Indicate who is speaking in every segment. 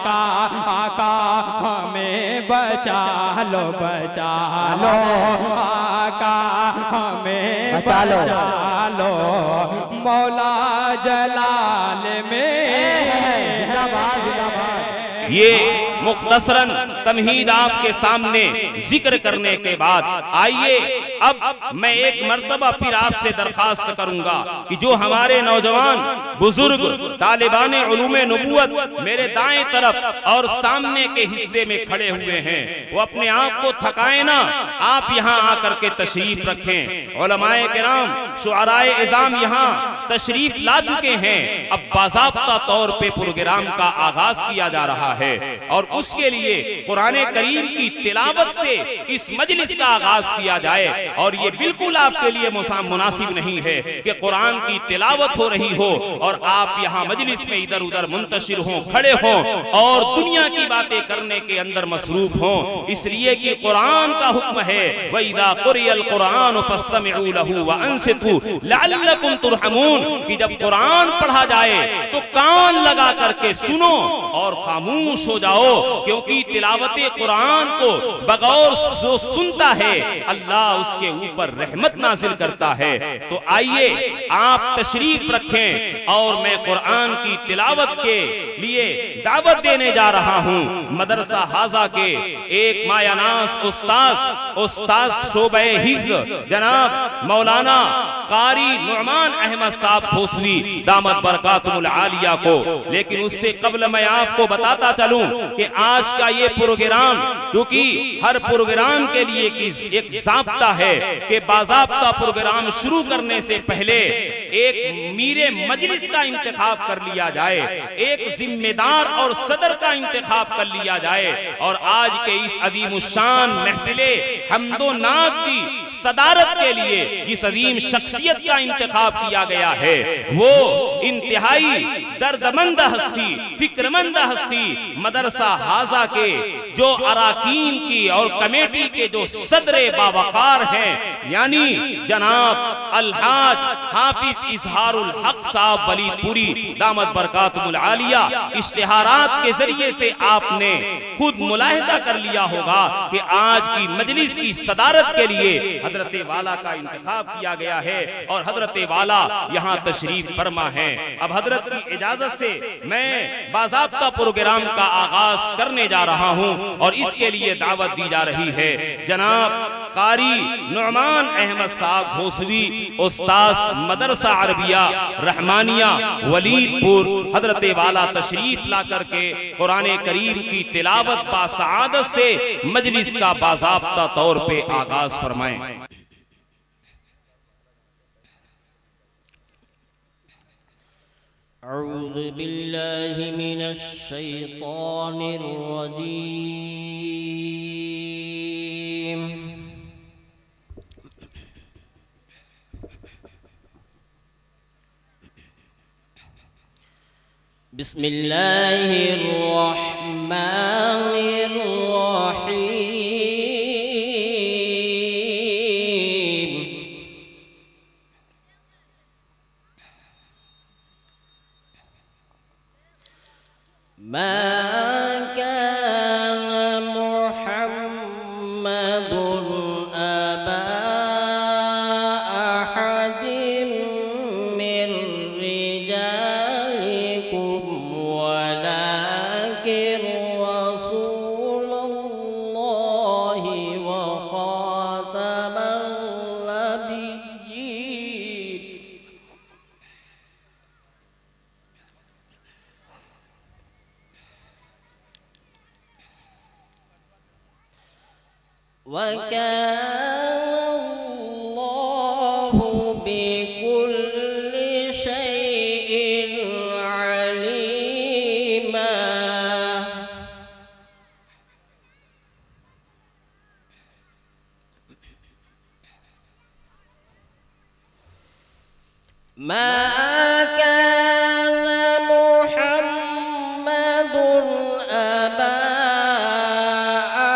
Speaker 1: آقا آقا ہمیں بچا لو آقا ہمیں بچا لو مولا جلال میں
Speaker 2: یہ مختصراً تمہید آپ کے سامنے ذکر کرنے کے بعد آئیے اب میں ایک مرتبہ پھر آپ سے درخواست کروں گا کہ جو ہمارے نوجوان بزرگ طالبان علوم نبوت میرے دائیں طرف اور سامنے کے حصے میں کھڑے ہوئے ہیں وہ اپنے آپ کو تھکائیں نہ، آپ یہاں آ کر کے تشریف رکھیں۔ علماء کرام شعرائے عظام یہاں تشریف لا چکے ہیں، اب باضابطہ طور پہ پروگرام کا آغاز کیا جا رہا ہے اور اس کے لیے قرآن کریم کی تلاوت سے اس مجلس کا آغاز کیا جائے، اور یہ بالکل آپ کے لیے مناسب نہیں ہے کہ قرآن کی تلاوت ہو رہی ہو اور آپ یہاں مجلس میں ادھر ادھر منتشر ہوں، کھڑے ہوں اور دنیا کی باتیں کرنے کے اندر مصروف ہوں، اس لیے کہ قرآن کا حکم ہے وَإِذَا قُرِئَ الْقُرْآنُ فَاسْتَمِعُوا لَهُ وَأَنصِتُوا لَعَلَّكُمْ تُرْحَمُونَ کہ جب قرآن پڑھا جائے تو کان لگا کر کے سنو اور خاموش ہو جاؤ، کیونکہ تلاوت قرآن کو بغور جو سنتا ہے اللہ اس کے اوپر رحمت نازل کرتا ہے۔ تو آئیے آپ تشریف رکھیں اور میں قرآن کی تلاوت کے لیے دعوت دینے جا رہا ہوں مدرسہ حاضہ کے ایک مایہ ناز استاذ شعبہ حفظ جناب مولانا قاری نعمان احمد صاحب بھوسوی دامت برکاتہ العالیہ کو۔ لیکن اس سے قبل میں آپ کو بتاتا چلوں کہ آج کا یہ پروگرام، کیونکہ ہر پروگرام کے لیے ایک ضابطہ ہے کہ باضابطہ پروگرام شروع کرنے سے پہلے ایک میر مجلس کا انتخاب کر لیا جائے، ایک ذمہ دار اور صدر کا انتخاب کر لیا جائے، اور آج کے اس عظیم الشان محفل حمد و نعت کی صدارت کے لیے اس عظیم شخصیت کا انتخاب کیا گیا ہے۔ وہ انتہائی دردمند ہستی، فکرمند ہستی، مدرسہ حاضہ کے جو اراکین کی اور کمیٹی کے جو صدر باوقار ہیں، یعنی جناب الحاج حافظ اظہار الحق صاحب ولی پوری دامت برکاتہ العالیہ۔ اشتہارات کے ذریعے سے آپ نے خود ملاحظہ کر لیا ہوگا کہ آج کی مجلس کی صدارت کے لیے حضرت والا کا انتخاب کیا گیا ہے اور حضرت والا یہاں تشریف فرما ہیں۔ اب حضرت کی اجازت سے میں باضابطہ پروگرام کا آغاز کرنے جا رہا ہوں اور اس کے لیے دعوت دی جا رہی ہے جناب قاری نعمان احمد صاحب بھوسوی استاذ مدرسہ عربیہ رحمانیہ ولید پور، حضرت والا تشریف لا کر کے قرآن کریم کی تلاوت باسعادت سے مجلس کا باضابطہ طور پہ آغاز فرمائیں۔
Speaker 3: اعوذ باللہ من الشیطان الرجیم بسم اللہ الرحمن الرحیم ما كان محمد أبا أحد من رجالكم ولكن رسول الله وخاتم النبيين وكان الله بكل شيء عليما ما كان محمد أبا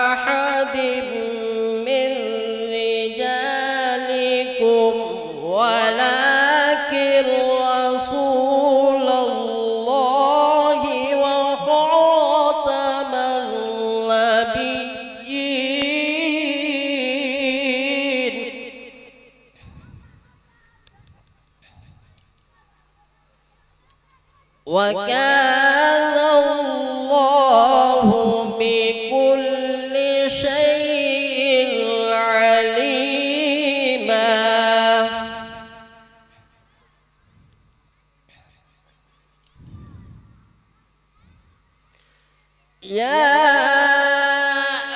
Speaker 3: أحد من رجالكم ولكن رسول الله وخاتم يا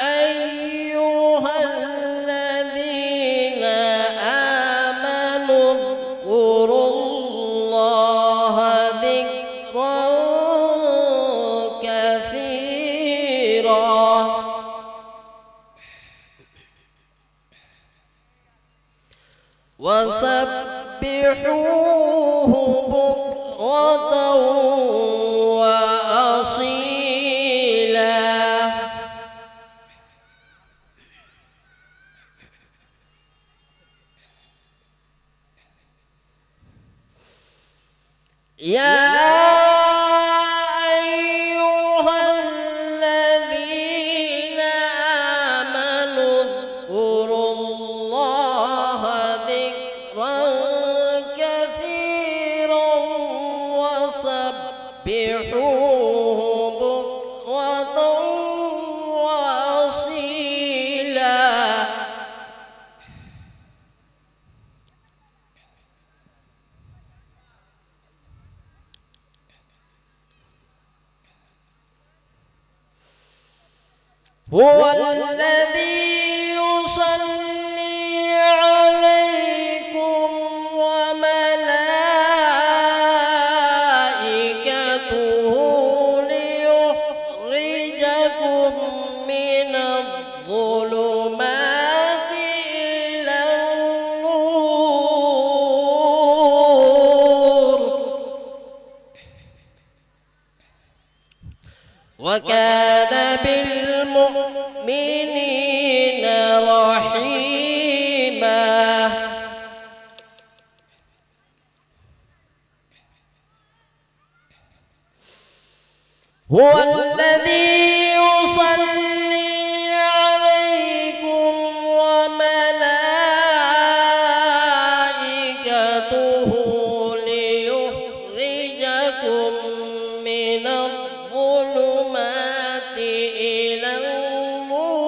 Speaker 3: أيها الذين آمنوا اذكروا الله ذكرا كثيرا وسبحوه بكرة وأصيلا يا أيها الذين آمنوا اذكروا الله ذكرا كثيرا وسبحوه بكرة وأصيلا هو الذي يصلي عليكم وملائكته ليخرجكم من الظلمات إلى النور وكان بالمؤمنين رحيما هو الذي يصلي عليكم وملائكته ليخرجكم من الظلمات إلى النور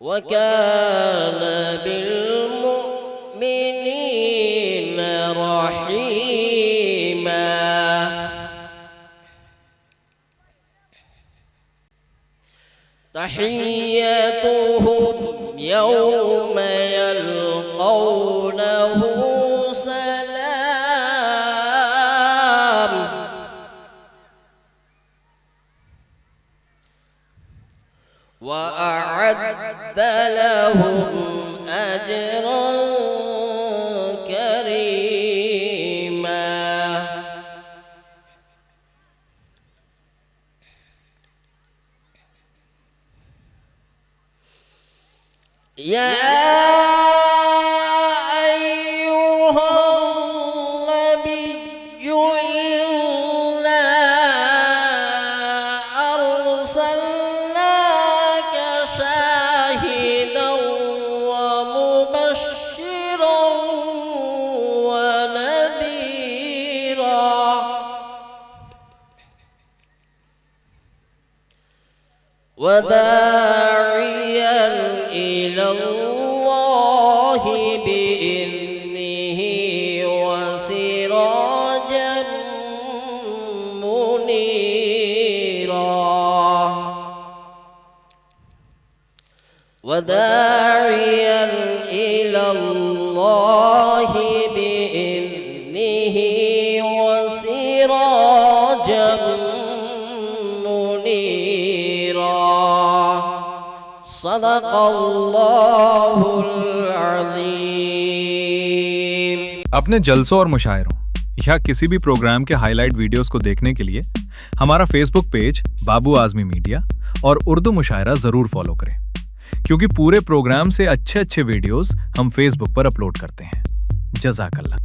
Speaker 3: وكان بالمؤمنين رحيما تحيتهم يوم يلقونه سلام وأعد لهم أجرا كريما يا أيها النبي إنا أرسلناك شاهدا ومبشرا ونذيرا وداعيا إلى الله بإذنه وسراجا منيرا وداعيا إلى الله بإذنه وسراجا منيرا صدق الله العظيم।
Speaker 4: अपने जलसों और मुशायरों या किसी भी प्रोग्राम के हाईलाइट वीडियोस को देखने के लिए हमारा फेसबुक पेज बाबू आजमी मीडिया और उर्दू मुशायरा जरूर फॉलो करें, क्योंकि पूरे प्रोग्राम से अच्छे वीडियोस हम फेसबुक पर अपलोड करते हैं। जज़ाकल्लाह।